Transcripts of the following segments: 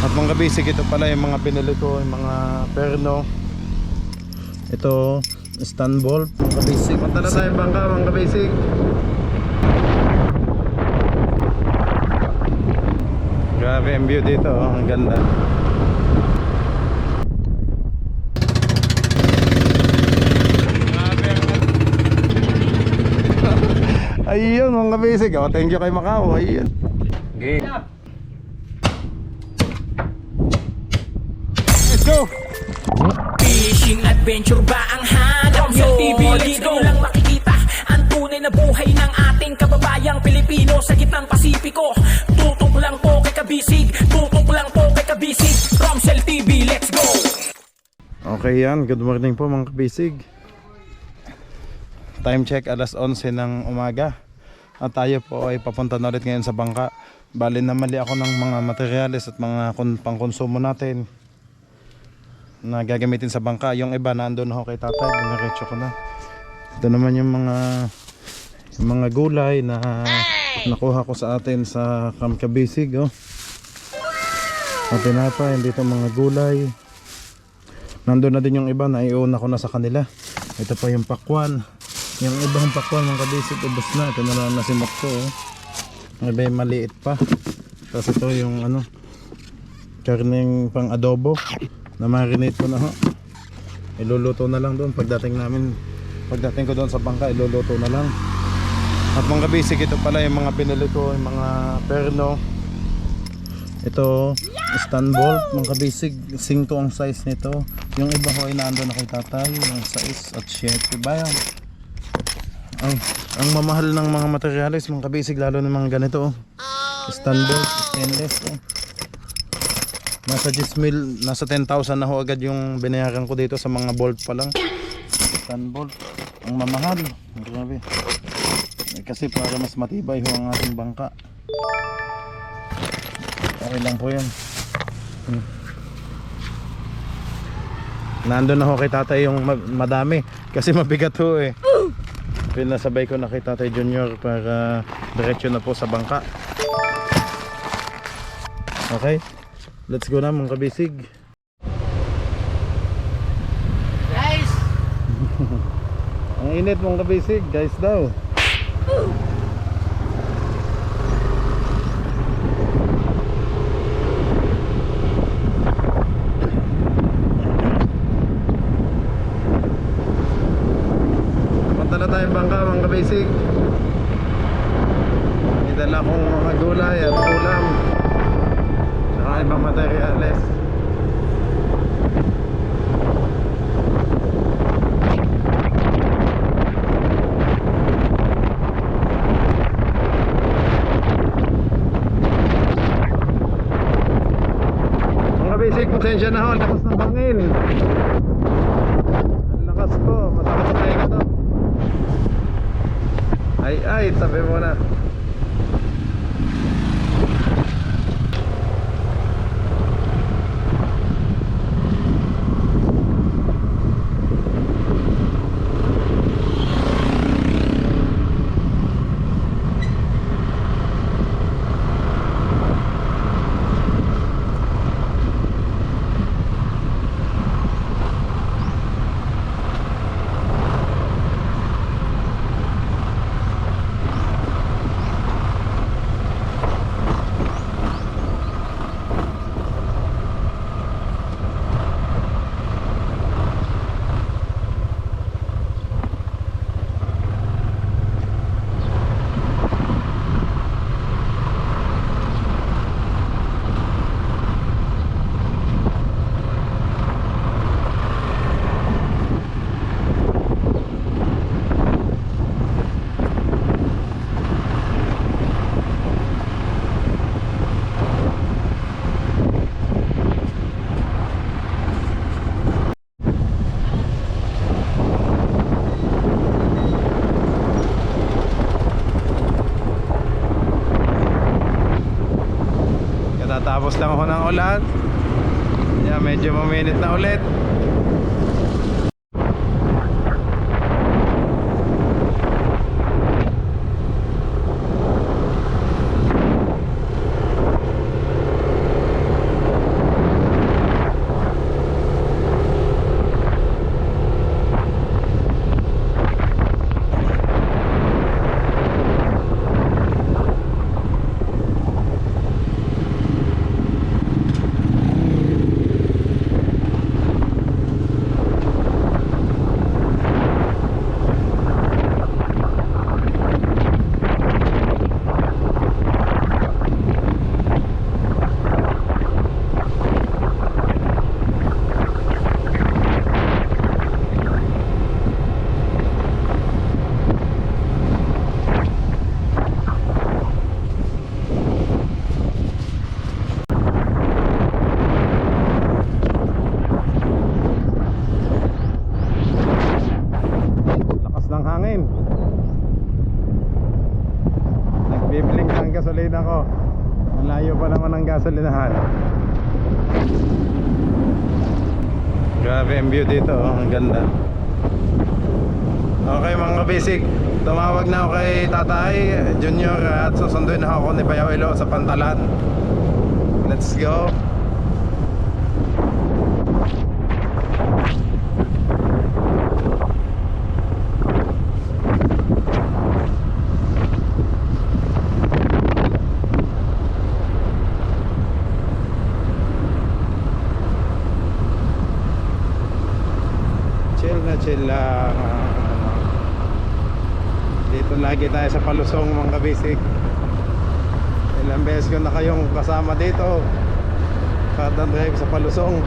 At mga basic, ito pala yung mga pinili ko, yung mga perno. Ito Istanbul, mga basic. Punta na tayong bangka, mga basic. Grabe ang view dito, oh. Ang ganda. Ayun mga basic, oh, thank you kay Macau. Ayun. Okay. Let's go. Fishing adventure ba ang hanap nyo? TV, let's go lang makikita ang tunay na buhay ng ating kababayang Pilipino sa gitnang Pasipiko. Tutok lang po kay Kabisig, tutok lang po kay Kabisig. Romsel TV, let's go. Okay yan, good morning po mga kabisig. Time check alas 11 ng umaga. At tayo po ay papunta na ulit ngayon sa bangka. Bali namali ako ng mga materyales at mga pangkonsumo natin na gagamitin sa bangka. Yung iba nandun ako kay tatay, dinaretso ko na. Ito naman yung mga gulay na nakuha ko sa atin sa Camp Kabisig, oh. At tinapay, dito mga gulay. Nandun na din yung iba, naiuna ko na sa kanila. Ito pa yung pakwan. Yung ibang pakwan mga kabisig, ubos na. Ito na lang nasimot ko, oh. Ang iba yung maliit pa. Tapos ito yung karneng pang adobo na marinate ko na, ho. Iluluto na lang doon pagdating ko doon sa bangka, iluluto na lang. At mga kabisig, ito pala yung mga pinili ko, yung mga perno. Ito Istanbul, mga kabisig, 5 ang size nito. Yung iba ko ay naandun na kay tatay, yung 6 at 7 bayan. Ang mamahal ng mga materyales mga kabisig, lalo ng mga ganito, oh. Istanbul, stainless, oh. Nasa 10,000, nasa 10,000 na ho agad yung binayaran ko dito sa mga bolt pa lang. Istanbul, ang mamahal, grabe. Kasi para mas matibay ho ang ating bangka. Okay lang po yan. Nandun na ho kay tatay yung madami kasi mabigat ho, eh. Pinasabay ko na kay Tatay Junior para diretso na po sa bangka. Okay, let's go na mga kabisig. Guys! Ang init mga kabisig, guys daw. Punta na tayong bangka mga kabisig. Idala kong mga gulay at ulam saka ibang materyales. Mga kabisig, pasensya na ho, lakas ng hangin. Ang lakas ko, masakit sa tayo to. Ay, tabi mo na. Tapos lang ako ng ulan. Yeah, medyo maminit na ulit. gasolinahan. Grabe ang view dito, oh. Ang ganda. Okay mga kabisig, tumawag na ako kay Tatay Junior at susunduin na ako ni Bayawelo sa Pantalan. Let's go. Chill lang. Dito lagi tayo sa Palusong mga kabisig. Ilang beses ko na kayong kasama dito kada drive sa Palusong.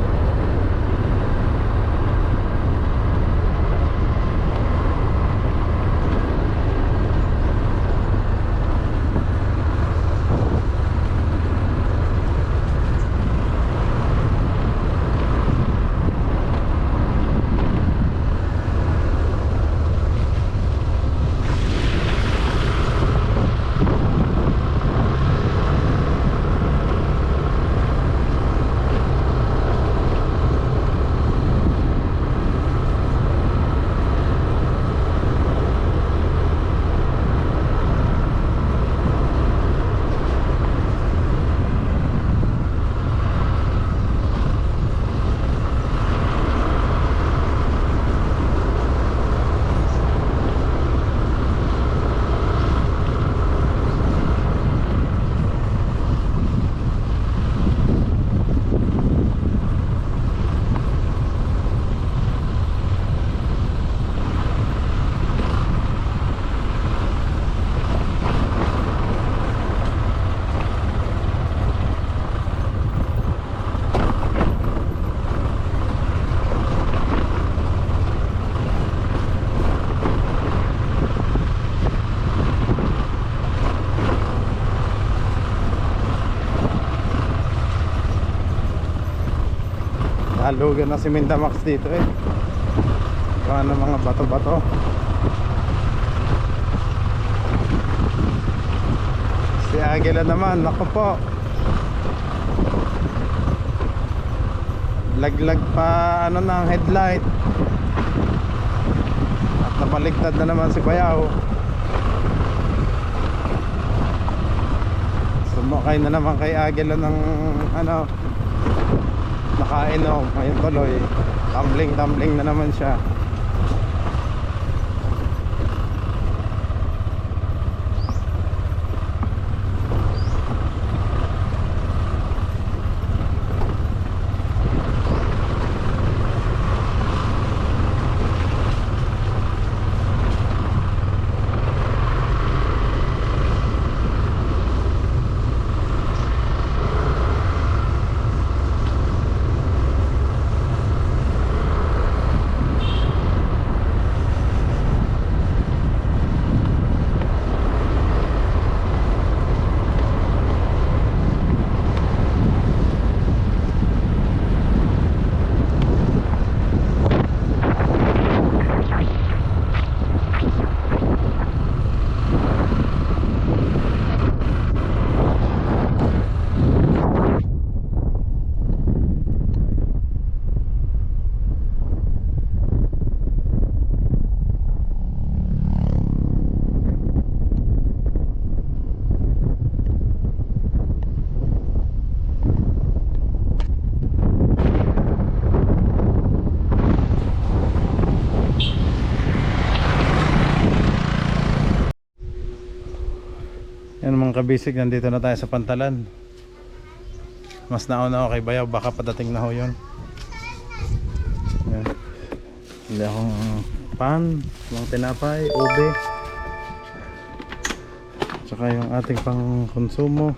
Halugan na si Mindamax dito eh. Paano mga bato-bato. Si Agila naman, naku po. Laglag pa ano na ang headlight. At napaligtad na naman si Bayaw. Sumakay na naman kay Agila ng ano, nakainom, ngayon tuloy tumbling na naman siya. Yan mga kabisig, nandito na tayo sa Pantalan. Mas nauna ako kay Bayaw, baka padating na ho yun. Yan. Hindi akong pan, mga tinapay, ube, tsaka yung ating pang konsumo.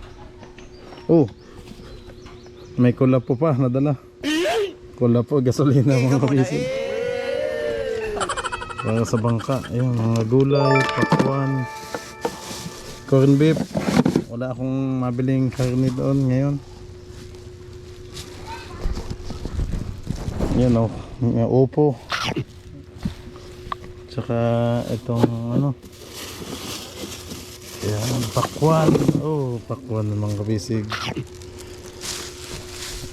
Oh, may kulapo pa nadala. Kulapo, gasolina mga kabisig. Para sa bangka, ayun, mga gulay, pakwan, corn beef. Wala akong mabiling karne doon ngayon. Yan o, yung upo. Tsaka itong ano, yan, pakwan. Oh, pakwan ng mga kabisig.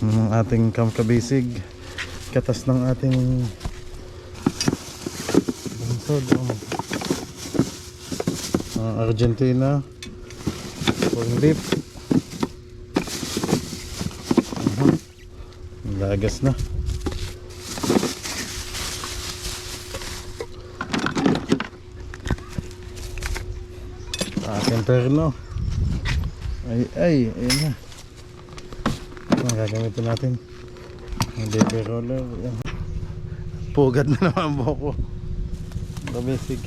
ng ating kamkabisig, katas ng ating bungsod, Argentina corn beef. Lagas na. Ating perno. Ayun na. Ang gagamitin natin. Ang baby roller. Yan. Pugad na naman ang buhok ko. Basic.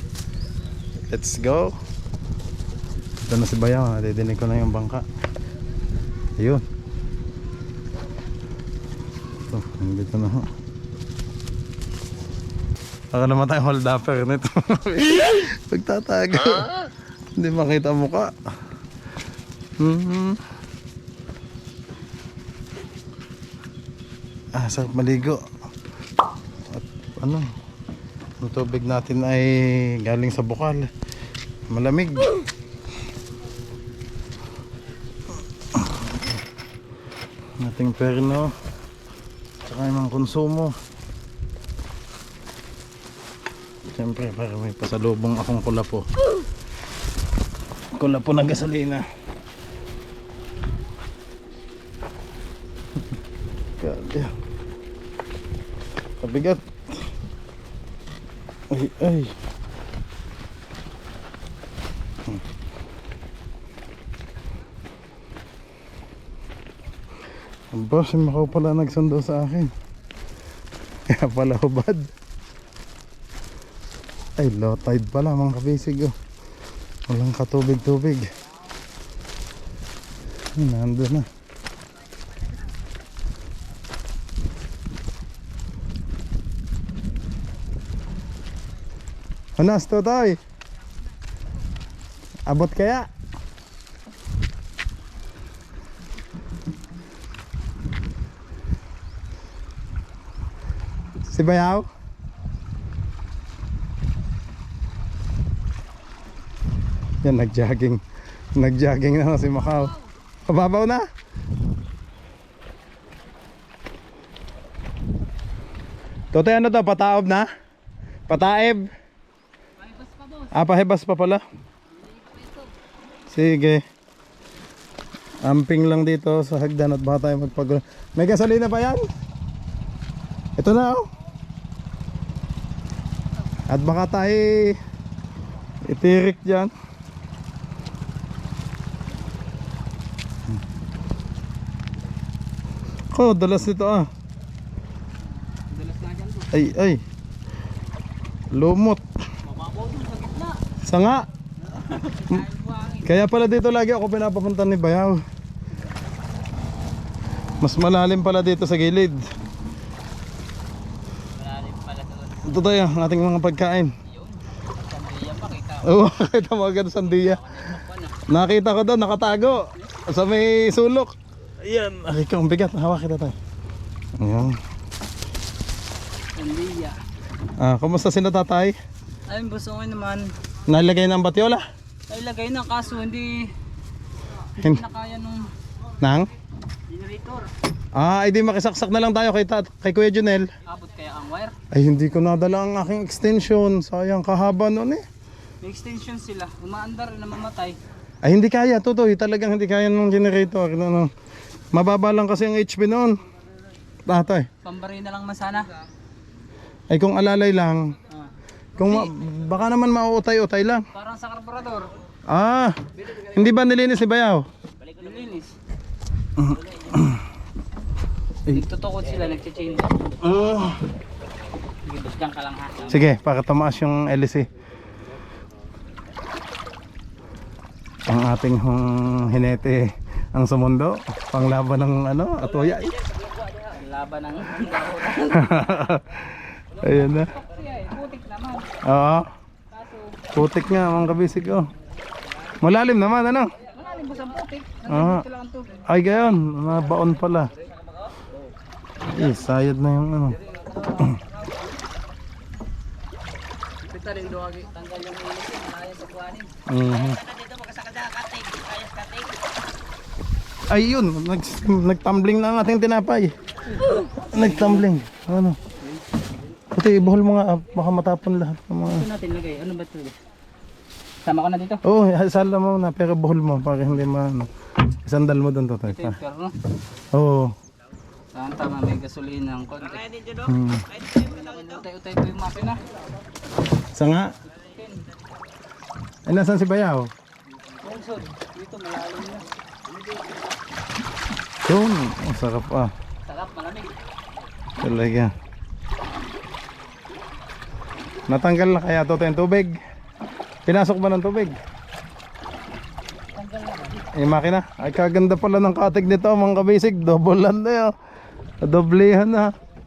Let's go. Ito na si Bayaw. Didinig ko na yung bangka. Ayun. Ito. Nandito na ho. Baka naman tayong hold upper nito. Pagtatago. Hindi makita ang mukha. Sarap maligo. At ano, yung tubig natin ay galing sa bukal. Malamig. Ating perno. Tsaka yung mga konsumo. Siyempre para may pasalubong akong kulapo. Kulapo ng gasolina. God. Kabigat. Ay. Ang boss, yung makaw pala nagsundo sa akin. Kaya pala hubad. Ay, low tide pala mga kabisig. Walang katubig-tubig. Nandun na. Anas to tayo. Abot kaya? Si Bayaw? Yan, nag-jogging. Nag-jogging na si Macau. Pababaw na? Totoy, ano to? Pataob na? Pataib? Pahibas pa pala. Sige. Amping lang dito sa hagdan at baka tayo magpag... May gasolina pa yan? Ito na oh. At baka tayo itirik dyan. Oh, dalas nito ah. Dalas na dyan to. Ay. Lumot. Sanga. Kaya pala dito lagi ako pinapapunta ni Bayaw. Mas malalim pala dito sa gilid. Malalim pala doon. Ito tayo, ang ating mga pagkain. Yun. Sandiya pa kita. Oo, kita mo agad sandiya. Nakita ko doon, nakatago. Sa may sulok. Ayan, ay kang bigat. Hawak kita tayo. Ayan. Sandiya. Kumusta sila tatay? Ayun, gusto ko naman. Nalagay ng batyola? Ay, lagay na kaso hindi Hin- na kaya nung Nang? generator. Ay di makisaksak na lang tayo kay Kuya Junel. Abot kaya ang wire. Ay hindi ko nadala ang aking extension. Sayang, kahaba nun eh. May extension sila. Umaandar na mamatay. Ay hindi kaya, tutoy. Talagang hindi kaya ng generator. Ano. Mababa lang kasi ang HP noon. Tatay. Pambari na lang man sana. Ay kung alalay lang. Kung baka naman mauutay-utay lang. Parang sa karburador. Hindi ba nilinis ni Bayaw? Balik ko linis. Nagtutukod sila, nagche-change. Gibos dyan ka lang ha. Sige, para tumaas yung LC. Ang ating hinete ang sumundo. Panglaban ng atoya. Laban ng Ayan na. putik naman. Oo. Kaso, Putik nga mga kabisig oh. Malalim naman ano? malalim ba sa putik? Ah. Nandito lang ang tubig. Ay gayon, nabaon pala. Sayad na yung ano. Kita rin doon, tanggal yung ulit. Malaya sa buwanin. Mhm. Dito mo kasakada kating. Ayos kating. Ay yun, nagtumbling na ang ating tinapay. Nagtumbling. Ano? Puti, ibuhol mo nga, baka matapon lahat ng mga... Ito natin lagay. Ano ba ito? Sama ko na dito. Oo, sala mo na, pero buhol mo para hindi ano. Isandal mo doon to. Ito yung perno. Oo. Tama, may gasolina ng konti. Utay-utay ko yung makina. Isa nga. Ay, nasan si Bayaw? Bungsod. Dito, malalim na. Yun, ang sarap ah. Sarap, malamig. Talaga. Natanggal na kaya to yung tubig? Pinasok ba ng tubig? Tanggal na ba? Yung makina? Ay, kaganda pala ng katig nito mga kabisig. Doublehan na yun. Doblehan na.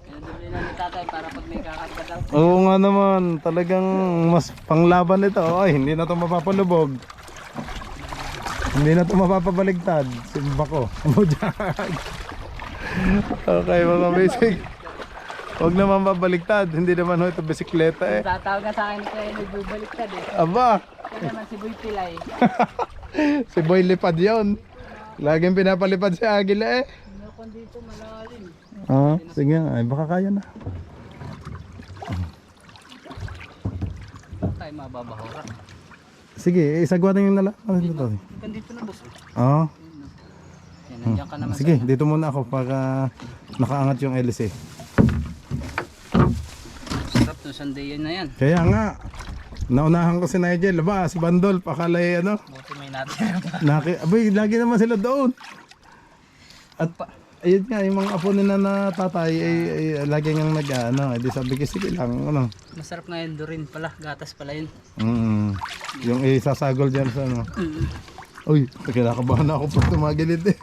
Pinadubli na ni tatay para pag may kakarga daw. Oo nga naman. Talagang mas panglaban ito. Ay, hindi na ito mapapalubog. Hindi na ito mapapabaligtad. Simba ko. Okay mga kabisig. Huwag naman babaligtad. Hindi naman ho ito bisikleta eh. Tatawag nga sa akin kaya nagbubaliktad eh. Aba! Kaya naman si Boy Pilay. Si Boy Lipad yon. Laging pinapalipad si Agila eh. Meron dito malalim. Ah, sige. Ay, baka kaya na. Tayo mababahora. Sige, isagwatin yung nala. Ano dito? Dito na boss. Oo. Yan, nandiyan ka naman. Sige, dito muna ako para nakaangat yung LC. Sarap no, Sunday yun na yan. Kaya nga, naunahan ko si Nigel. Ba, si Bandol, pakalay ano. Buti may natin. Abay, lagi naman sila doon. At ayun nga, yung mga apo nila na tatay ay lagi nga ano, di sabi ko sige lang, ano. Masarap nga yun rin pala. Gatas pala yun. Yung isasagol dyan sa ano. Uy, kinakabahan ako pag tumagilid eh.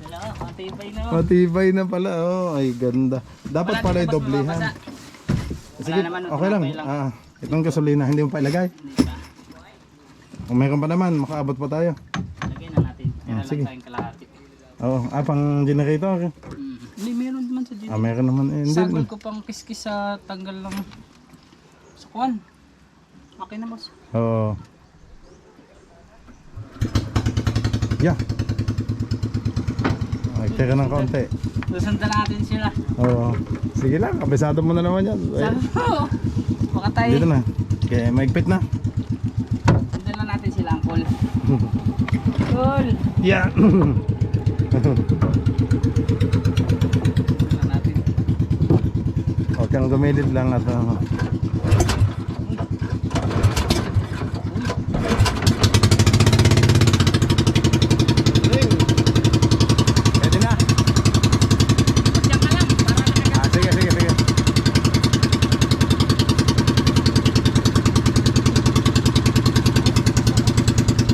Wala ka, matibay na. Matibay na pala, oh, ay ganda. Dapat Wala pala dito, boss, i-doblehan. mababasa. Sige, Wala naman, okay lang. okay lang. Itong gasolina, hindi mo pa ilagay. Hindi pa. Kung mayroon pa naman, makaabot pa tayo. Lagyan na natin. Kaya lang sige. tayong kalahati. Oo, pang generator. Hindi, meron naman sa dito. Meron naman. Hindi. Sagol ko pang kiskis sa tanggal lang. Sa kuwan. Makina boss. Oo. Yeah. Ay, teka ng konti. Susundan natin sila. Oo. Sige lang, kabisado mo na naman yan. Ay, Sabi mo, baka tayo. dito na. Okay, maigpit na. Sundan lang natin sila, Uncle. Cool. Yeah. Sundan natin. Huwag kang gumilid lang at Pwede na. Diyan ka lang, para nakagat. Sige, sige, sige.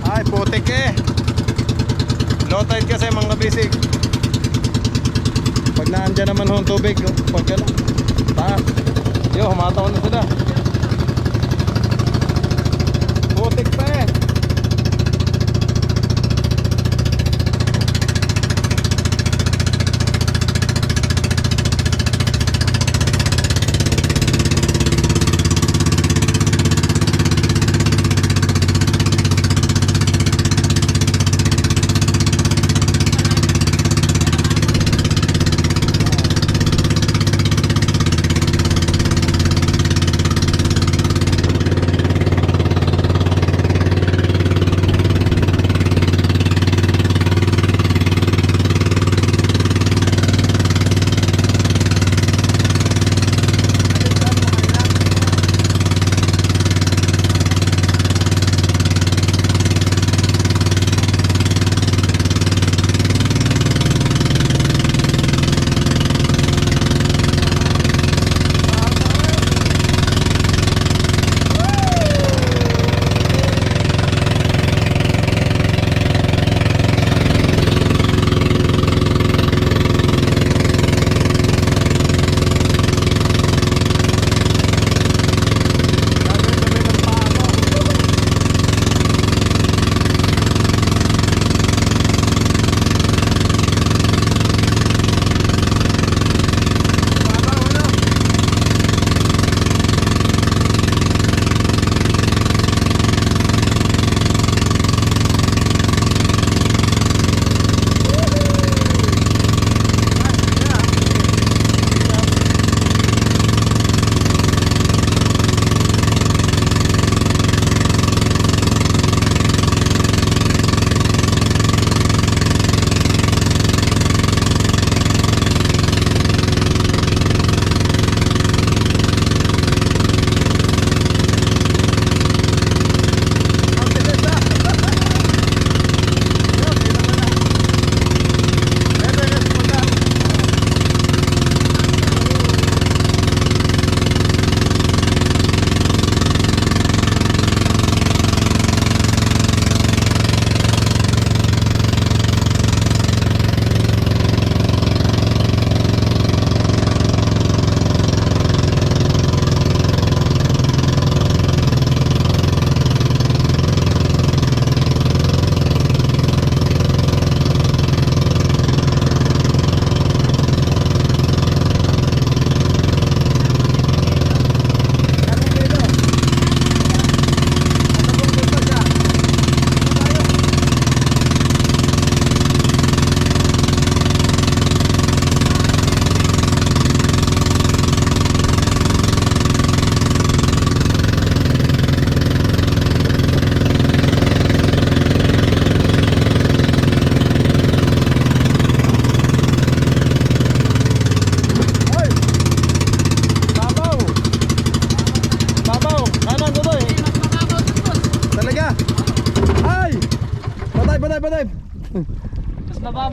Ay, putik eh. Low tide kasi mga bisig. Pag naandyan naman ho ang tubig, pag ano, taas. Yo, humataw na sila. Putik pa eh.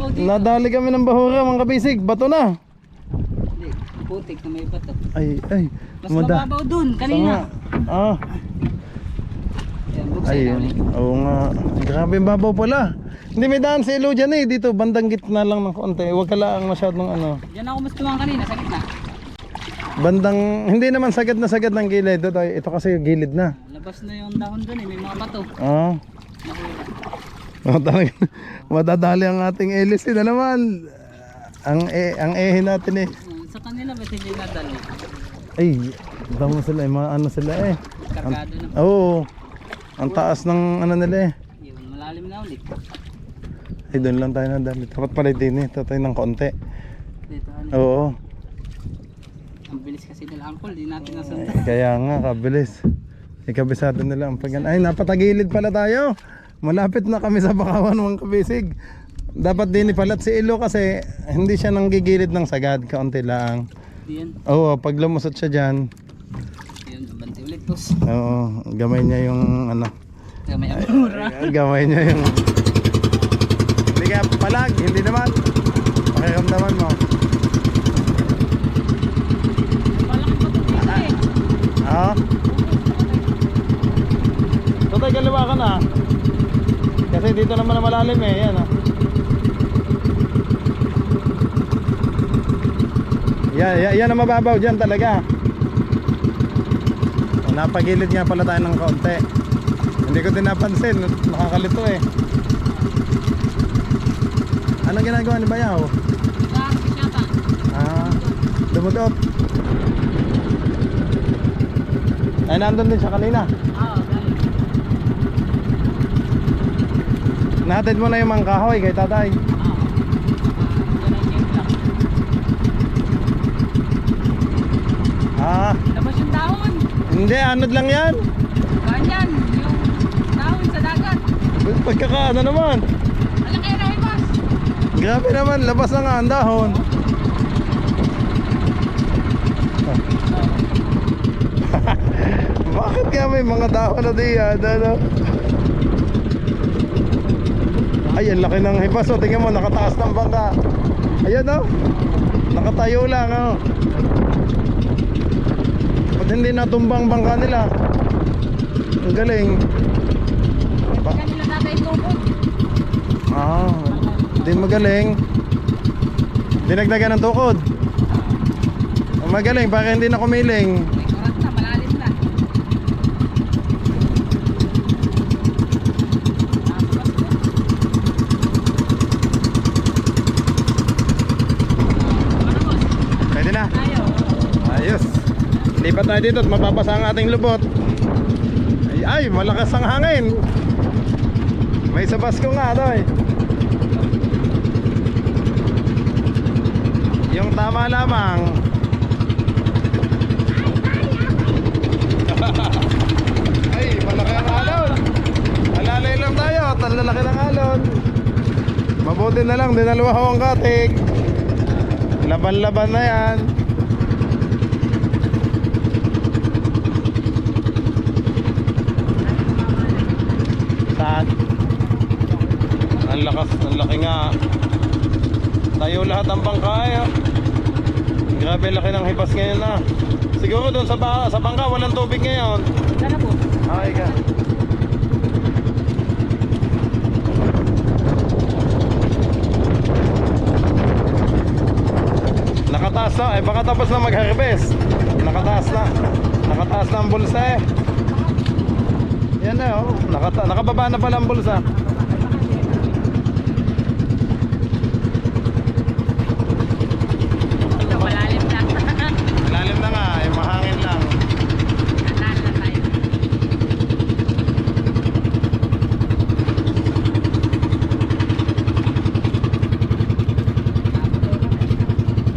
mababaw dito. Nadali kami ng bahura mga kabisig. Bato na. Hindi, putik na may bato. Ay. Mas mababaw dun, kanina. Ah. Ayan, buksan Ay, na ulit. oo nga. Grabe yung babaw pala. Hindi may daan si Elo dyan eh. Dito, bandang gitna lang ng konti. Huwag ka lang masyadong ano. Diyan ako mas tumang kanina, sa gitna. Bandang, hindi naman sagad na sagad ng gilid. Ito kasi gilid na. Labas na yung dahon dun eh, may mga bato. Ah. Nakula. Talaga, madadali ang ating elis na naman. Ang ehe natin eh. Sa kanila ba hindi nadali? Ay, damo sila eh. Ano sila eh. Kargado na. Oo. Ang taas ng ano nila eh. Yun, malalim na ulit. Ay, doon lang tayo nadali. Dapat pala din eh. Tatay ng konti. Dito ano. Oo. Ang bilis kasi nila angkol, di natin nasundan. Kaya nga, kabilis. Ikabisado nila ang pagyan. Ay, napatagilid pala tayo. Malapit na kami sa Bakawan mga kabisig. Dapat din ipalat si Ilo kasi hindi siya nanggigilid ng sagad. Kaunti lang. Diyan, Oo, pag lumusot siya dyan. yun, abanti ulit boss. Oo, gamay niya yung ano. May amura. Gamay niya yung... Hindi ka palag, hindi naman. Pakiramdaman mo. Malaki pa ito dito eh. Oo. Tutay, kaliwa ka na. Kasi dito naman na malalim eh. Yan ah. Yan ang mababaw dyan talaga. Napagilid nga pala tayo ng kaunti. Hindi ko din napansin. Nakakalito eh. Anong ginagawa ni Bayaw? Nagkakasya ka. Ah, dumudot. Ay, nandun din siya kanina. Oo, galing. Nahatid mo na yung mga kahoy kay tatay. Oo. Yan ang game lang. Ah, Labas yung dahon. hindi, anod lang yan. Ganyan, yung dahon sa dagat. Pagkakaano naman. Malaki na eh boss. Grabe naman, labas na nga ang dahon. Bakit nga may mga dahon na diyan? Ano? Ay, ang laki ng hibas. O, tingnan mo, nakataas ng bangka. Ayan o. Nakatayo lang o. Ba't hindi natumbang bangka nila? Ang galing. Kaya nila tatay tukod. Ah, di magaling. Dinagdagan ng tukod. Magaling, para hindi na kumiling. May kurat na, malalim na. Tapos po. Ano boss? Pwede na. Tayo. Ayos. Lipat tayo dito at mapapasa ang ating lubot. Ay, malakas ang hangin. May sabas ko nga doy. Yung tama lamang. Ay, malaki ang alon. Alalay lang tayo at ang lalaki ng alon. Mabuti na lang, dinalawa ko ang katig. Laban-laban na yan. Saan? Ang lakas, ang laki nga. Tayo lahat ang bangka eh. Oh. Grabe laki ng hipas ngayon na. Siguro doon sa bangka walang tubig ngayon. Sana po. Ay ka. Nakataas na, eh baka tapos na mag-harvest. Nakataas na. Nakataas na ang bulsa eh. Yan na oh. Nakababa na pala ang bulsa. Ito, malalim na. Lalim na nga, eh mahangin lang. Anal na tayo.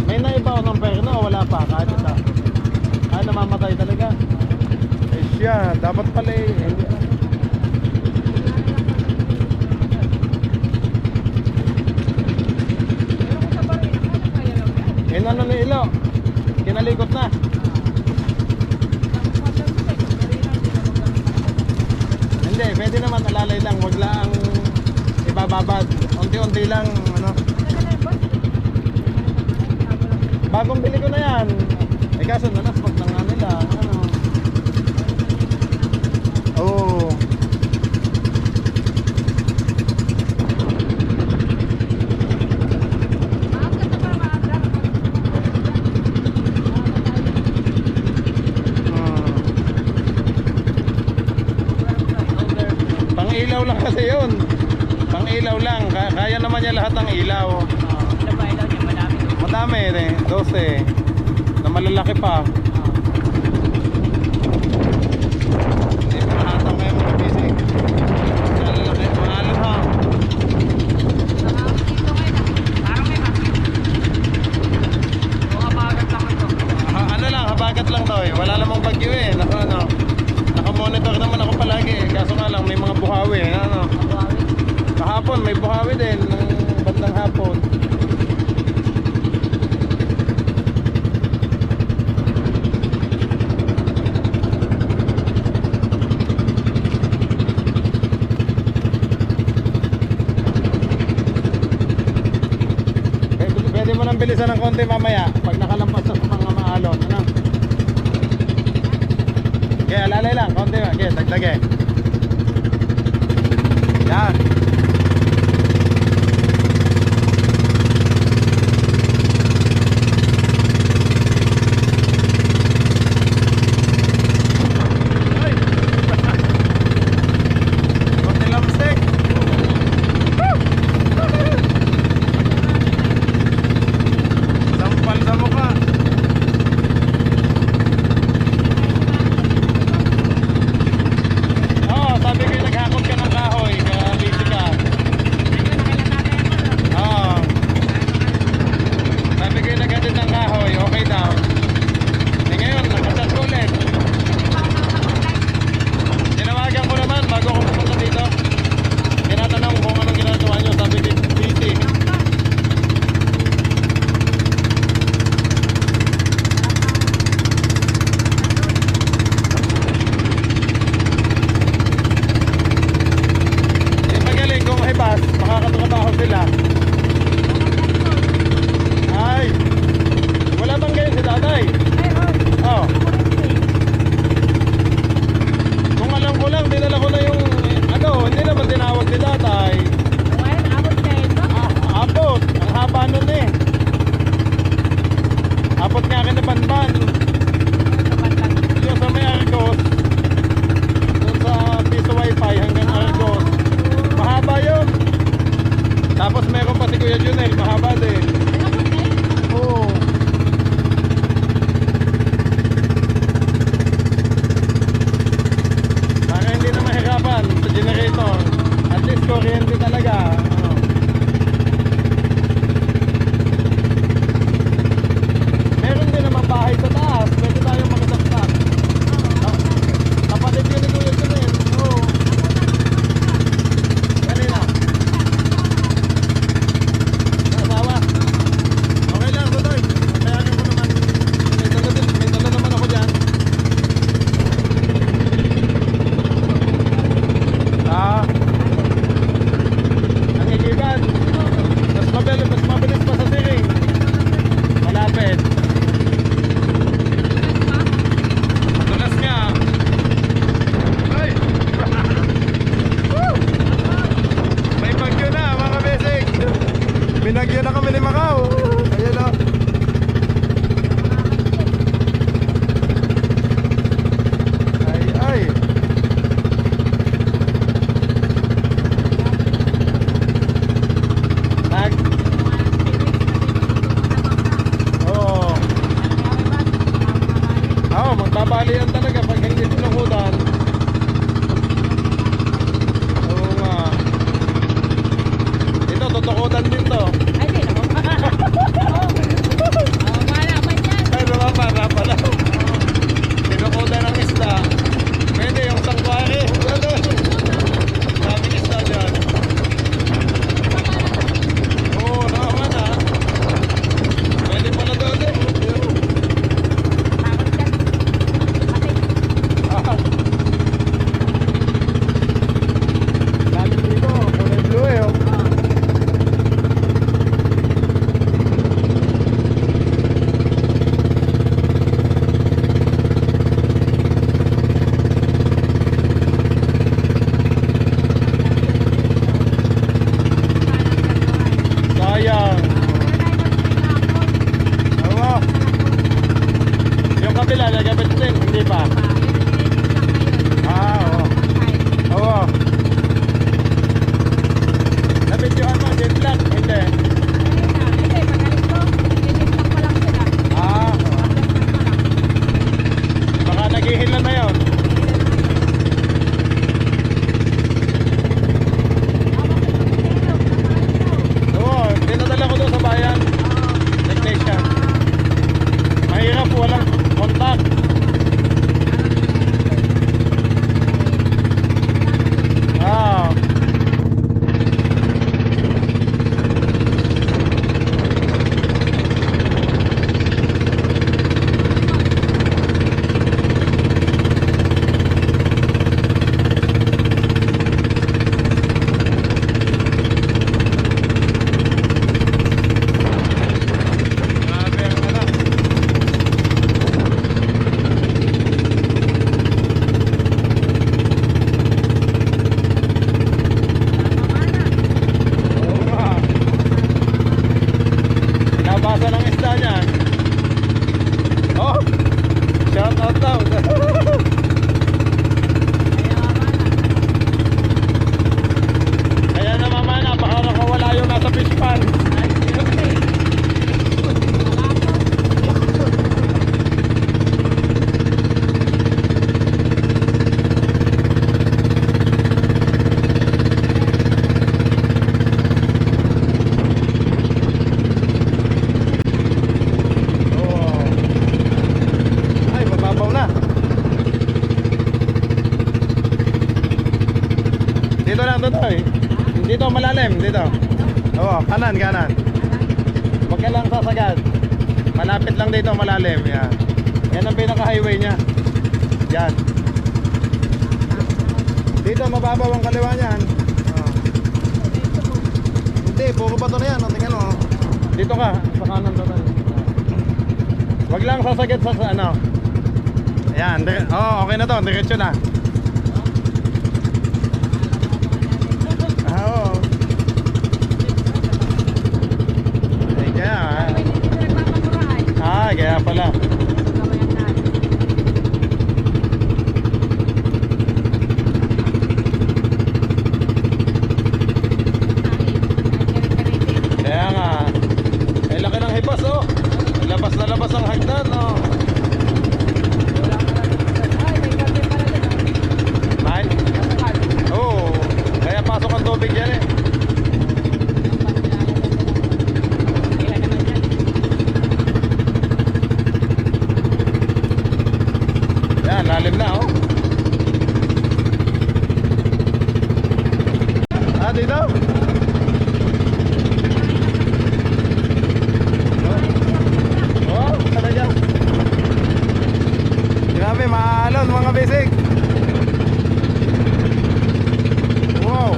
May naiba ako ng perno o wala pa? Kahit isa. Ah, namamatay talaga. Eh siya, dapat pala eh. Hindi. Ano ni Ilo? Kinalikot na. Hindi, pwede naman alalay lang. Wag lang ibababad. Unti-unti lang. Ano? bagong bili ko na yan. Eh kaso nalaspag na nga nila. Ano? Oo. Pang-ilaw lang kasi yun. Pang-ilaw lang. Kaya naman niya lahat ng ilaw. Ilan ba ilaw niya? Madami. Madami eh. 12. Na malalaki pa. Hindi pa mahatang kayo mga busy. Malalaki. Mahalo ha. Dito ngayon ah. Parang may makit. Mga magat lang ito. Ano lang, habagat lang to eh. Wala namang bagyo eh. Naka-monitor naman ako palagi eh. Kaso nga lang may mga buhawi eh. Ano? Kahapon may buhawi din ng bandang hapon. Pwede mo nang bilisan ng konti mamaya pag nakalampas sa mga maalon. Ano? Okay, alalay lang, konti lang. Okay, dagdagay. Yan. Ay! Konti lang stick. Sampal sa mukha. Oo, sabi ko yung naghakot ka ng kahoy, kaya busy ka. Oo. Sabi ko yung naghatid ng kahoy, okay daw. Eh ngayon, nakasat ko ulit. Tinawagan ko naman bago ko pupunta dito. Tinatanong kung anong ginagawa nyo, sabi ko busy. Eh magaling kung may bus, makakatrabaho sila. Ay, wala bang ganyan si tatay? Oo. Kung alam ko lang, dinala ko na yung ano, hindi naman tinawag si tatay. Abot, ang haba nun eh. Abot nga akin na banban. Yung sa may Argos, doon sa piso wifi hanggang Argos. Mahaba yun. Tapos meron pa si Kuya Junel, mahaba din. Oo. Para hindi na mahirapan sa generator. At least kuryente talaga. Ano. Meron din naman bahay sa taas. Pwede tayong makasaksak. Kapatid yun ni Kuya Junel. Oo. Kanina. Asawa. Okay lang, Tutoy. Masayakin mo naman. May dala naman ako dyan. Ang igiban. Mas mabilis pa sa siring. Malapit. Madulas nga. Ay! Woo! May bagyo na mga besik. Binagyo na kami ni Macau. Ayan o. Ay, ay. Nag. Oo. Oo, magbabalian talaga pag hindi tinukudan. Oo nga. Ito, tutukudan din to. Ay, lumabara pala. Tinukudan ng isda. Pwede yung sangkwari. Daming isda dyan. Oo, naman ha. Pwede pala doon eh. gagamit din, hindi pa. Oo. Oo. Nabidyohan mo, jet lag, hindi. Ah, baka naghihilan na yun. Oo, dinadala ko doon sa bayan. Technician. Mahirap, walang contact. Ah. Grabe ang ano. Oo nga. Nabasa ng isda niyan. Oh, shout out daw. Kaya namamana, baka nakawala yung nasa fish pan. Oo. Ay, mababaw na. Dito lang to eh. Dito malalim, dito. Oo, kanan, kanan. Huwag ka lang sasagad. Malapit lang dito, malalim. Yan. Yan ang pinaka-highway niya. Yan. Dito mababaw ang kaliwa niyan. Oo. Hindi, puro bato na yan. Tingnan mo. Dito ka, sa kanan to. Huwag lang sasagad sa ano. Yan, okay na to, diretso na. Oo. Ay, kaya pala. Kaya nga. Ay, laki ng hibas, oh. Labas na labas ang hagdan, oh. Mahal? Oo. Kaya pasok ang tubig yan eh. Yan, lalim na, oh. Ah, dito? Oh, talaga. Grabe, maalon mga basic. Wow.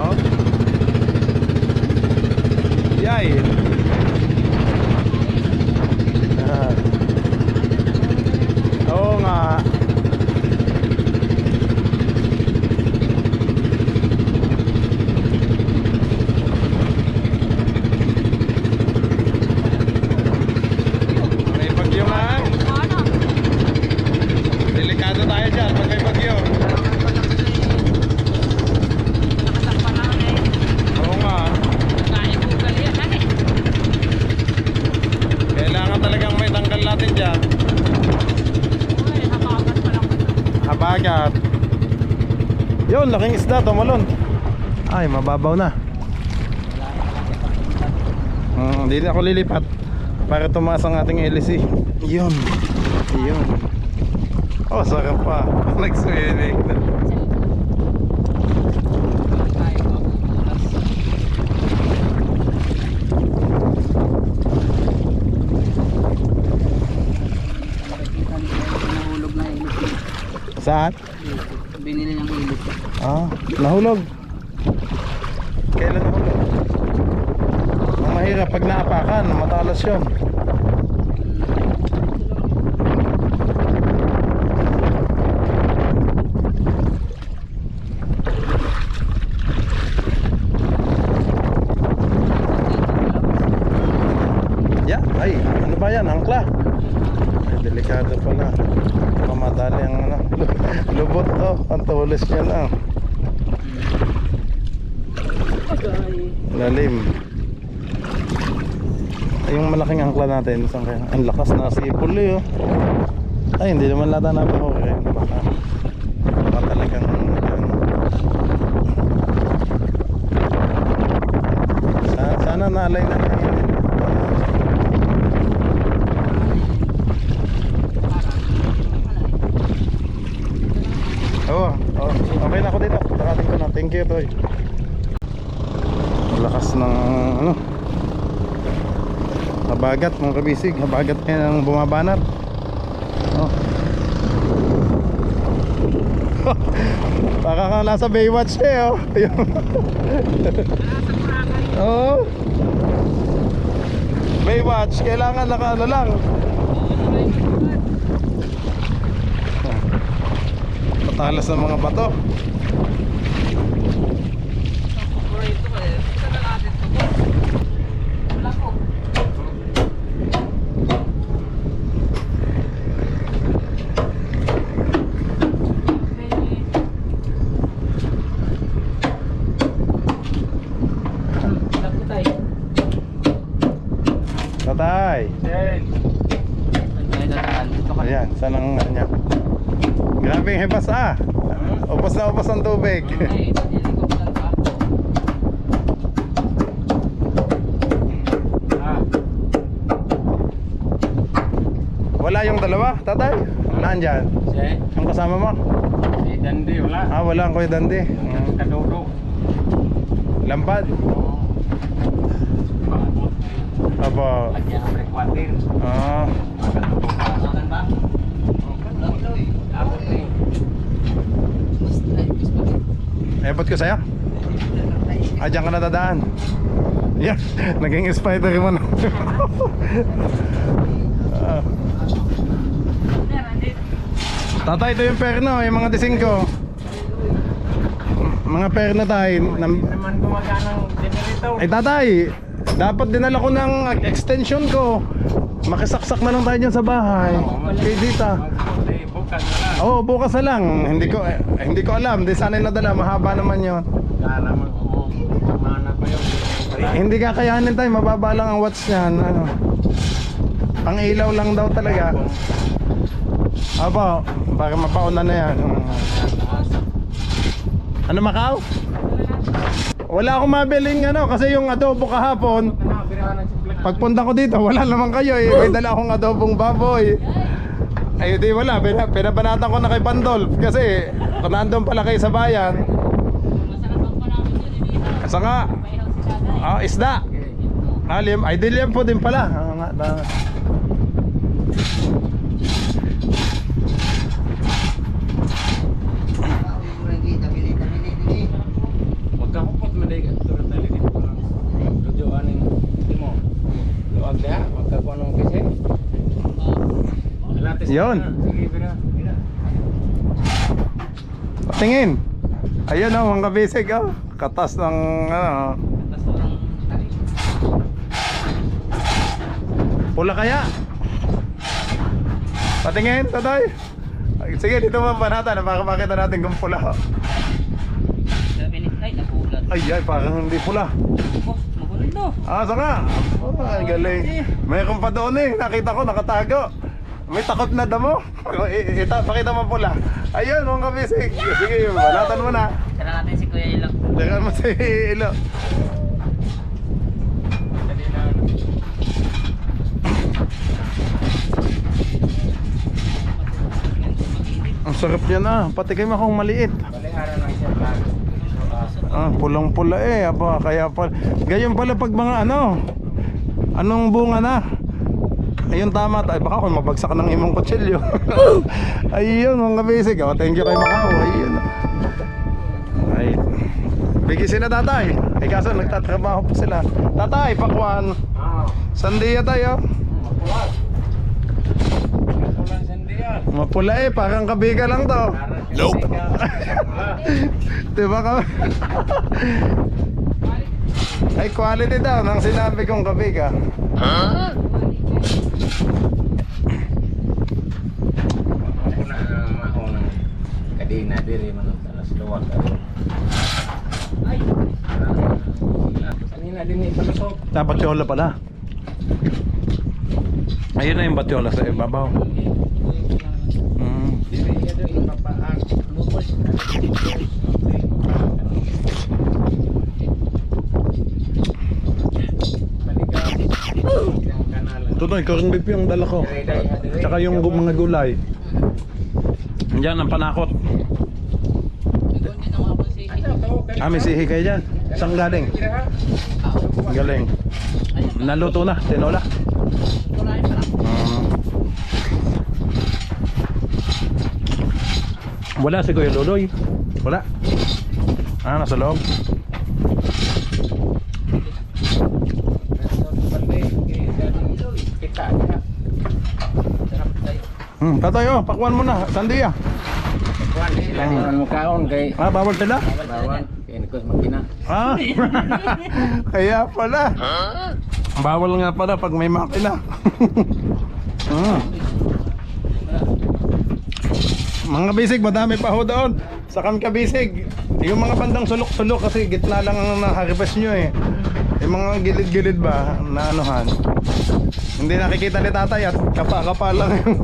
Oh. Yay. Ah. Oo nga. May bagyo nga. Delikado tayo dyan pag may bagyo. Oo nga. Kailangan talagang may tanggal natin dyan. Habagat. Yun, laking isda, tumalon. Ay, mababaw na. Hindi na ako lilipat para tumaas ang ating LC. Yun. Yun. Oh, sarap pa. Nag-swimming na. Saan? Binili ng ilog. Ah, nahulog. Kailan nahulog? Ang mahirap Kumbaga pag naapakan, matalas yun. Yeah, ay, ano ba yan? Angkla? Ay, delikado pala. Mamadali ang ano, lubot to. Ang tulis niya na. Lalim. Ay, yung malaking angkla natin, saan kaya? Ang lakas na sipol eh, oh. Ay, hindi naman lata namin okay. Baka talagang sana naalay na lang yun. Oo, okay na ako dito. Nakating ko na. Thank you, Toy. Lakas ng ano, habagat mga kabisig. Habagat ngayon ang bumabanat. Oh. Baka ka nasa Baywatch eh, oh. Oo. Baywatch, kailangan naka ano lang. Patalas ng mga bato. Tatay. Ayan, saan ang ano niya? Grabe yung hebas ah. Upos na upos ang tubig. Wala yung dalawa, tatay? Nandyan? Ang kasama mo? Si Dandi wala. Ah, wala ang Kuya Dandi. Kadodo. Lampad? Pangabot. Apo. Lagyan ang rekwatir. Ah. Makan ba? Abot na Ebot ko sa'yo? Ah, dyan ka nadadaan. Yan, naging Spider-Man. Ah. Tatay, ito yung perno, yung mga dising ko. Mga perno tayo. naman gumagana ng generator. Ay tatay, dapat dinala ko ng extension ko. Makisaksak na lang tayo dyan sa bahay. Kay Dita. Bukas na lang. Oo, bukas na lang. Hindi ko alam. Di sana nadala, mahaba naman yon. Kala mana pa yun. Hindi kakayanin tayo, mababa lang ang watts niyan. Ano. Pang ilaw lang daw talaga. Apo, para mapauna na yan. Ano, Macau? Wala akong mabiling ano, kasi yung adobo kahapon, pagpunta ko dito, wala naman kayo eh. May dala akong adobong baboy. Ay di wala, pinabanatan ko na kay Bandol. Kasi kung nandun pala kayo sa bayan. Asa nga? Ah, isda. Alim, ay dilim po din pala. Ah, nga, Magkakupot maligat. Turun tayo dito ko lang. Luduan yung mo. Luwag na. Magkakuha ng kasi. Yun. Sige, bira. Tingin. Ayun oh, mga kabisig oh. Katas ng ano. Pula kaya? Patingin, tatay. Sige, dito mo banatan. Baka makita natin kung pula. Ay, nagulat. Ay, ay, parang hindi pula. Oh, magulat no. Ah, saka. Oh, ang galing. Mayroon pa doon eh. Nakita ko, nakatago. May takot na damo. Pakita mo pula. Ayun, mga kabisig. Sige, banatan mo na. Tara natin si Kuya Ilo. Teka mo si Ilo. Dali na. Ang sarap niya na. Patikim akong maliit. Baliharan lang siya lang. Ah, pulang-pula eh. Aba, kaya pala. Gayon pala pag mga ano. Anong bunga na? Ayun tama. Ay, baka kung mabagsak ng imong kutsilyo. Ayun, mga basic. Oh, thank you kay Macau. Ayun. Ay. Bigisin na tatay. Eh kaso nagtatrabaho pa sila. Tatay, pakwan. Sandiya tayo. Walang sandiyan. Mapula eh, parang kabiga lang to. Nope. Diba ka? Ay, quality daw nang sinabi kong kabiga. Ako na maunang kadina diri man alas 2 ay. Kanina din ipalusok. Sa batyola pala. Ayun na yung batyola sa ibabaw. Diri ito ipapaak. Lupos. Tutoy, kurang beef yung dala ko. Tsaka yung mga gulay. Diyan ang panakot. May sihi kayo dyan. Saan galing? Galing. Naluto na, tinola. Wala si Kuya Luloy. Wala. Nasa loob. Tatay, pakwan mo na. Sandiya. Ang kaon kay Bawal sila? bawal kay nikos makina. Kaya pala. Bawal nga pala pag may makina. Mga bisig, madami pa ho doon. Sakan ka bisig. Yung mga bandang sulok-sulok kasi gitna lang ang na-harvest nyo eh. Yung mga gilid-gilid ba na anuhan. Hindi nakikita ni tatay at kapa-kapa lang yung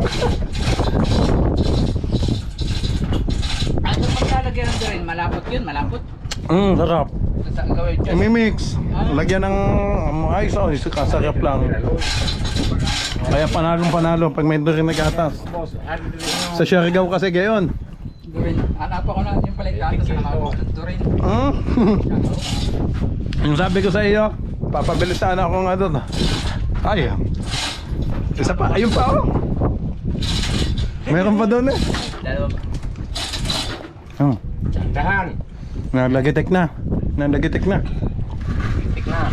Ano paglalagyan ng durin? Malapot yun, malapot. sarap. Saan gawin dyan? Imimix. Lagyan ng ay sauce, kasarap lang. Kaya panalong-panalo pag may durin na gatas. Sa Siargao kasi gayon. Durin. Hanap ako na yung pala yung gatas na nakagawa ng durin. Yung sabi ko sa iyo, papabili sana ako nga doon. Ay, isa pa, ayun pa oh. Meron pa doon eh. Dalawa ba? Dahan. Nalagitik na. Nalagitik na. Tik na.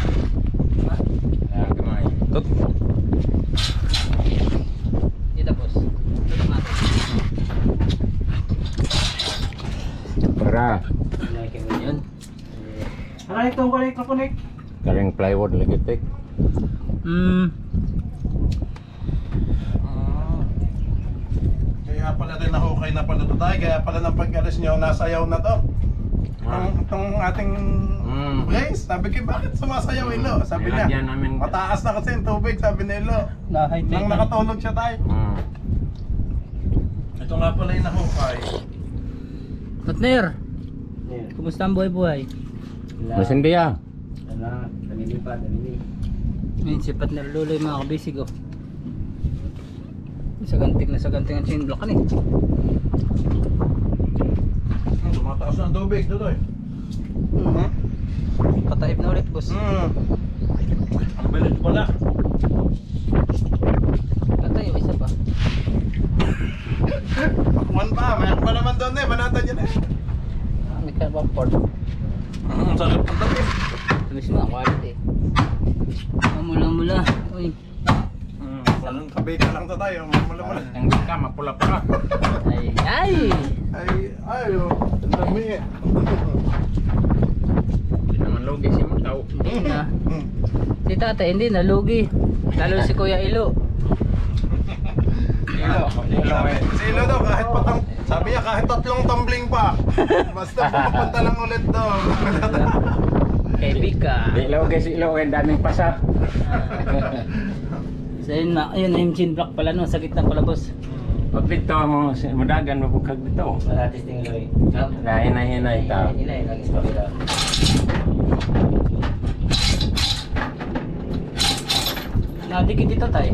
Ya, gamay. Tot. Dito boss. Tutok natin. Para Naikin mo yun. Ano itong kulik? karing plywood lagi tik. Kaya pala rin nahukay na pala ito tayo. Kaya pala ng pag-alis nyo, nasayaw na to. Itong ating brace, sabi ko, bakit sumasayaw Ilo? Sabi niya, Nilagyan namin- mataas na kasi yung tubig, sabi ni Ilo. Na-high Nang nakatulog siya tayo. Ito nga pala yung nahukay. Partner! Kumusta ang buhay-buhay? Masindiya. Ngayon si Partner Luloy mga kabisig oh. Saganting ang chain block kan eh. Tumataas na ang tubig, Dudoy. Pataib na ulit boss. Ang bilis pala. Patay o isa pa. Pakwan pa, mayroon pa naman doon eh. Banata dyan eh. May carbon port. Sakit ang tubig. Ito mismo ang quality. Mula. Uy. Walang kabiga lang to tayo. Mula. Ang ka mapula-pula. Ay! Ay, ang dami eh. Hindi naman lugi si Mataw. Hindi na. Si tatay hindi na lugi. Lalo si Kuya Ilo. Si Ilo daw kahit patang, sabi niya kahit 3 tumbling pa. Basta pupunta lang ulit daw. Kay Bika. Di lugi si Ilo ang daming pasa. So yun na, ayun yung chain block pala no, sa gitna pala boss. Pag dito mo mudagan mabukag dito. Wala testing Ilo eh. Hinay ta. Hinay, lagi sa pabila. Nadikit dito tayo.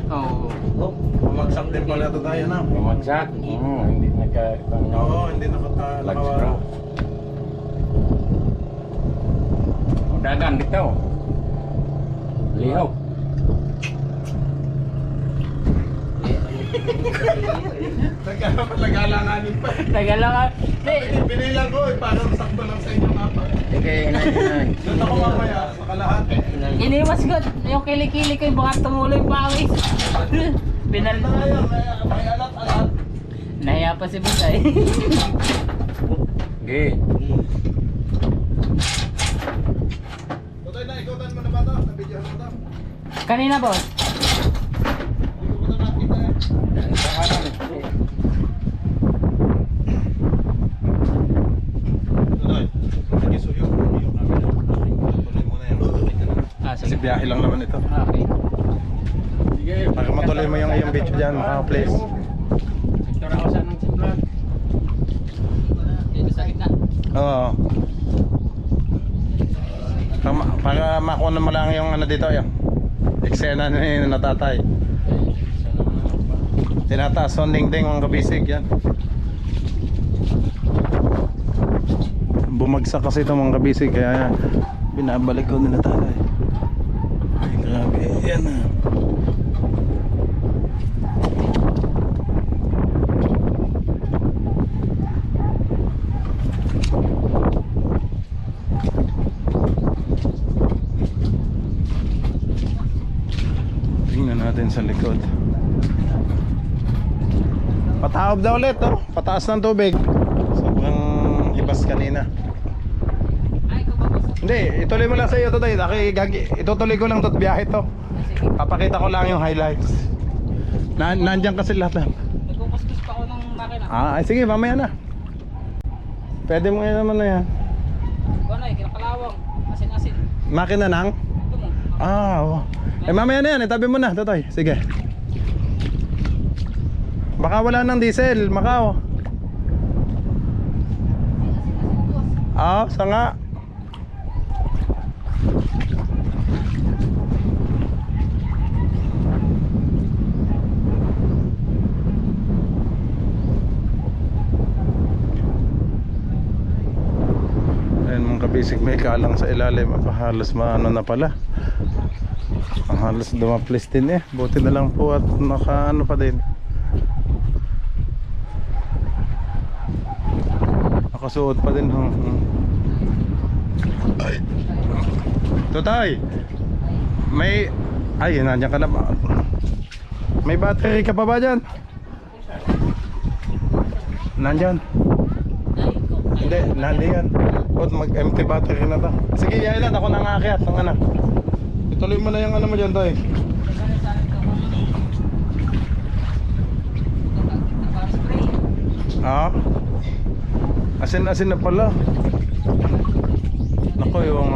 Oo. Bumagsak din pala ito tayo na. Bumagsak. Hindi Oo, hindi Flag screw. Mudagan dito. Lihaw. Kaya naman nag-alanganin pa. Tagalang ka. Hindi. Binilang ko parang sakto lang sa inyo nga pa. Sige, inay. Doon ako mamaya, sa kalahat. Iniwas ko. Yung kilikili ko yung baka tumuloy pawis. Binal. May alat-alat. Nahiya pa si Bisay. Sige. Tutoy na, ikutan mo na ba ito? Nabidyohan mo ito? Kanina boss. Hindi ko pa ito nakita eh. Tutoy, sige suyo. Yung camera. Tuloy mo na yan. Kasi biyahe lang naman ito. Okay. Sige. Para matuloy mo yung iyong video dyan, mga place. Sektor ako sa ng vlog. Dito sa gitna. Oo. Para makuha mo lang yung ano dito, yung eksena ni natatay. Tinataas ang dingding mga kabisig yan. Bumagsak kasi ito mga kabisig kaya binabalik ko nila tatay. Ay grabe, yan na. Tingnan natin sa likod. Pataob na ulit, oh. Pataas ng tubig. Sobrang hibas kanina. Ay, ikaw ba boss? Hindi, ituloy mo lang sa iyo today. Itutuloy ko lang tot biyahe to. Papakita ko lang yung highlights. Nandiyan kasi lahat. Nagkukuskus pa ako ng makina. Ay, sige, mamaya na. Pwede mo yan naman na yan. Ano eh, kinakalawang. Asin-asin. Makina nang? Ito mo. Oo. Eh mamaya na yan, itabi mo na, totoy. Sige. Baka wala ng diesel, Macau. Sanga. Ayun mga kabisig, may kalang sa ilalim. Halos maano na pala. Halos dumaplis din eh. Buti na lang po at nakaano pa din. Nakasuot pa din. Ay. Tutay. May nandiyan ka na ba? May battery ka pa ba dyan? Nandyan? Hindi, nandiyan. Mag-empty battery na to. Sige, yain ako nang aakyat ng anak. Ituloy mo na yung ano mo dyan, Toy. Asin-asin na pala. Nako yung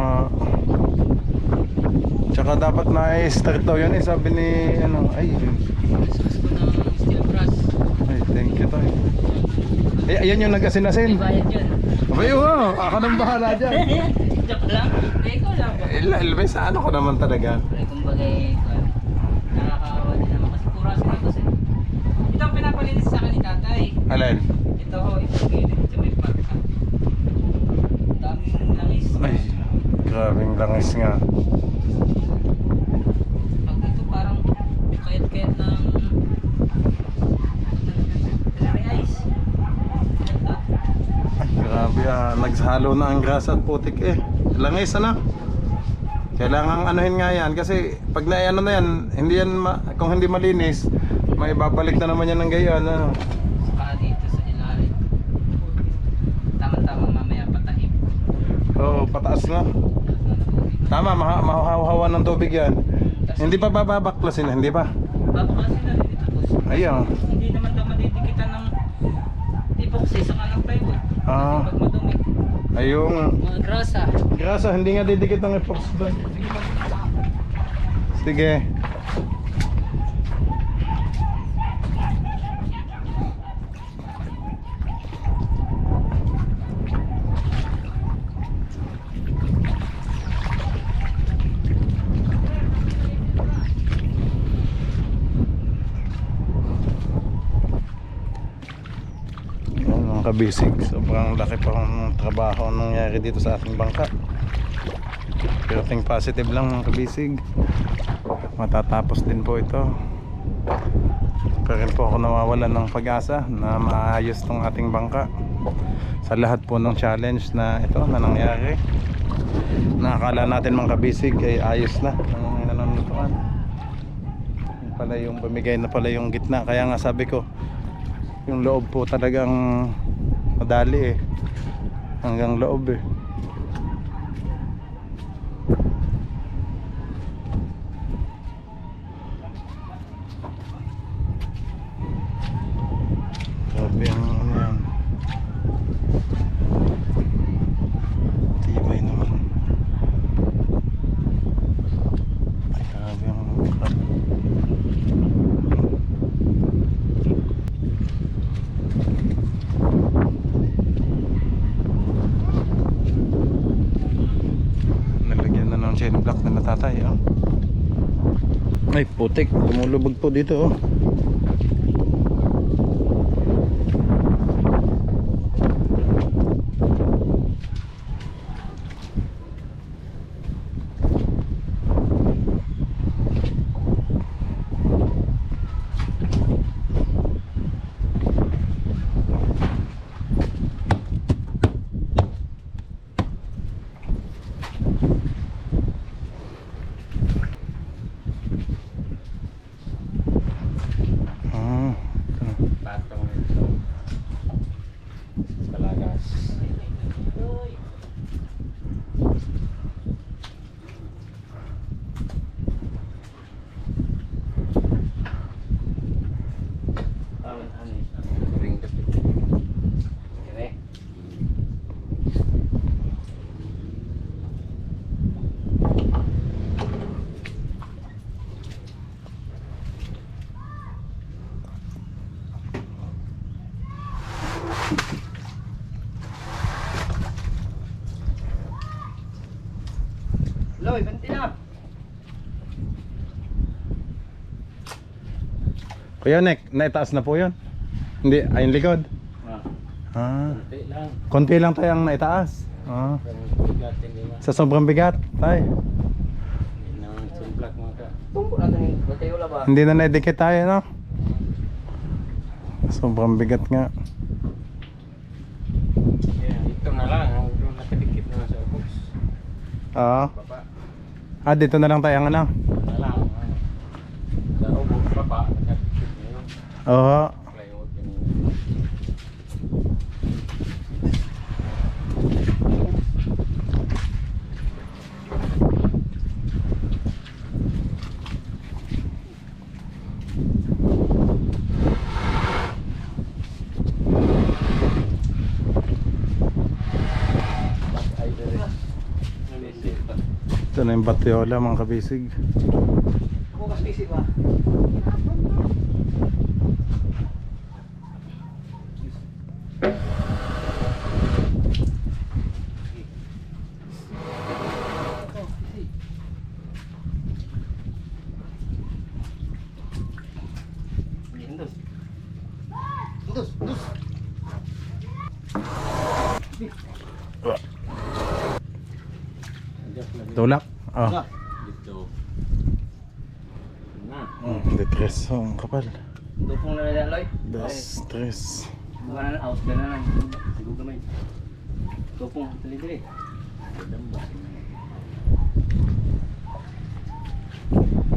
tsaka dapat na-start daw yan eh. Sabi ni Steel brush. ay thank you Toy. Ayan yung nag-asin-asin. Bayad yun. Abay ako nang bahala dyan. Joke lang. Ikaw lang po. Ilbay sa ano ko naman talaga. Kumbaga nakakaawa din naman kasi puro asin ito kasi. Ito ang pinapalinis sa akin ni tatay. Alin? Ito ho, ipagilid sa may pagka. Daming langis. Ay, grabing langis nga. Pag ito parang kayat-kayat ng ice. Ay, grabe naghalo na ang grasa at putik eh. Langis kailangan anuhin nga yan kasi pag na na yan, hindi yan kung hindi malinis, may babalik na naman yan ng gayon Saka dito sa ilalim. Tama-tama mamaya patahin. Oo, pataas na. Tama, mahahawan ng tubig yan. Hindi pa babaklasin, hindi pa. Babakasin na rin ito boss. Ayun. Hindi naman daw madidikitan ng epoxy sa kanang plywood. Ah. Pag madumi. Ayun. Mga grasa. Grasa, hindi nga didikit ng epoxy doon. Sige. Kabisig, sobrang laki pa ng trabaho nangyari dito sa ating bangka, pero think positive lang mga kabisig, matatapos din po ito. Pa rin po ako nawawalan ng pag-asa na maayos tong ating bangka sa lahat po ng challenge na ito na nangyari. Nakakala natin mga kabisig ay ayos na ang nanonotoan. Yung pala yung bumigay na pala yung gitna. Kaya nga sabi ko, yung loob po talagang madali eh. Hanggang loob eh. Grabe ang ano yan. Tibay naman. Ay, grabe ang kapal. Nalagyan na ng chain block na natatay, oh. Ay, putik. Lumulubog po dito, oh. Patong ito. Talagas. Ring kasi. Okay. Loy, banti na. Kuya Nick, naitaas na po yun? Hindi, ay yung likod. Ah, Kunti lang. konti lang tayo ang naitaas. Ah, Ang bigat hindi ma. sa sobrang bigat tay. Nang sunblak mga ka. Tungkol natin yung batayola ba? Hindi na naidikit tayo, no? Sobrang bigat nga. Ito na lang. Ang nakadikit na sa box. Oo. Baba. Ah, dito na lang tayo ang ano. Na lang. Sa ubo. Baba. Nakadikit na yun. Oo. Plywood kanina. Ay, dere. Ito na yung batyola mga kabisig. Ako mas busy ba? Tulak. Oh. Dito. Na. Detres. Oh, ang kapal. Dupong na nila, Loy. Detres. Bukan na, out ka na lang. Siguro gamay. Dupong, dali-dali.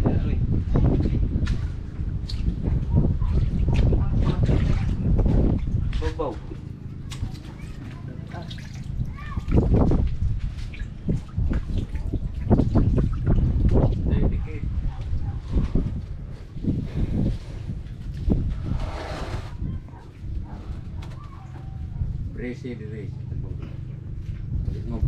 Yan, Loy. Baw-baw. Dikit. Brace dire. Mo.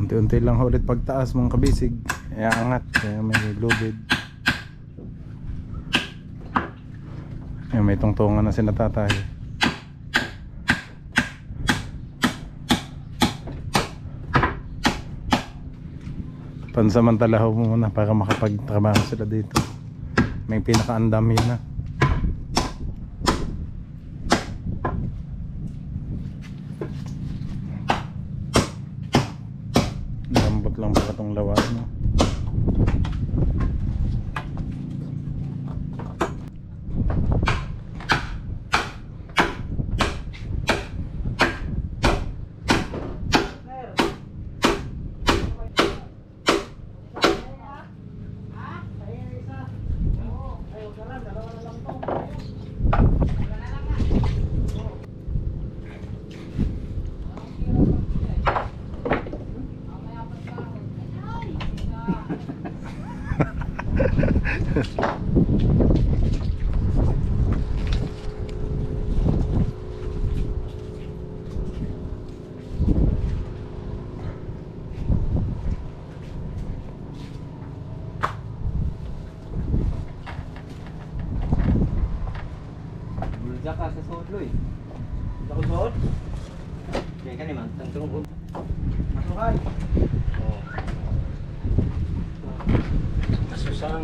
Unti-unti lang ulit pagtaas mga kabisig. Kaya angat, kaya may loaded. Kaya may tungtungan na si natatay. Pansamantala ho muna para makapagtrabaho sila dito. May pinakaandam yun na. Lambot lang para itong lawa, no? Bulja ka sa suot lo eh. Sa suot? Kaya ka naman, tangtong masukan. Oo. Kasusang.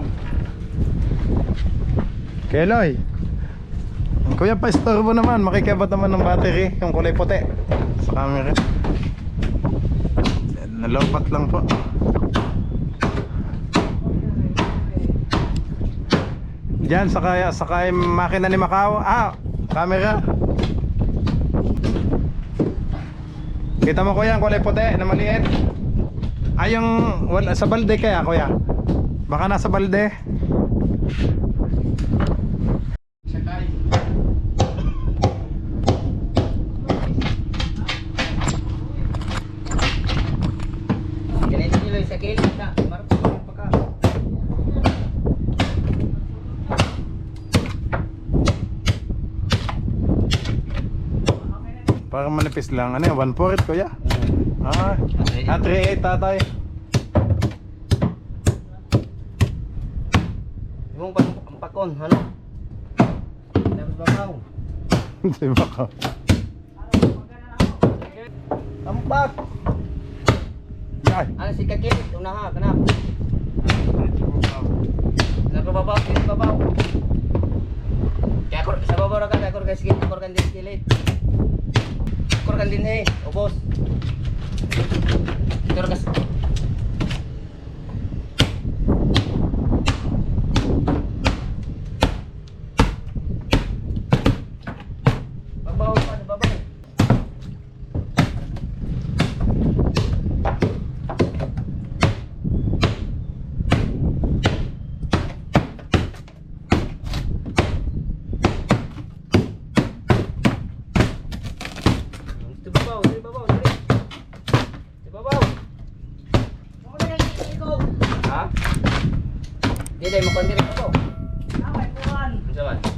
Keloy! Kuya, pa-istorbo naman. Makikabot naman ng battery. Yung kulay puti sa camera. Nalopat lang po. Diyan, sakay makina ni Macau. Ah, camera. Kita mo kuya, ang kulay puti na maliit. Ay, yung wala, sa balde kaya kuya? Baka nasa balde. Ganito nyo lang sa kilid na. Marap pa ka. Parang manipis lang. Ano yan? 1/4 kuya? Ah, 3/8 tatay. Yung pakon, ano? Dapat babaw. Di ba ka? Tampak! Yan. Ano si kakilid? Unaha, kanap. Nagbabaw, kilid babaw. Kaya sa babaw na ka, kaya ka sikit, kaya ka din kilid. Kaya ka din eh, ubos. Ito ka. Babaw, ano babaw? Ito babaw, dali babaw, dali. Ito babaw. Ha? Di dahil makuha din ito. Ano ba?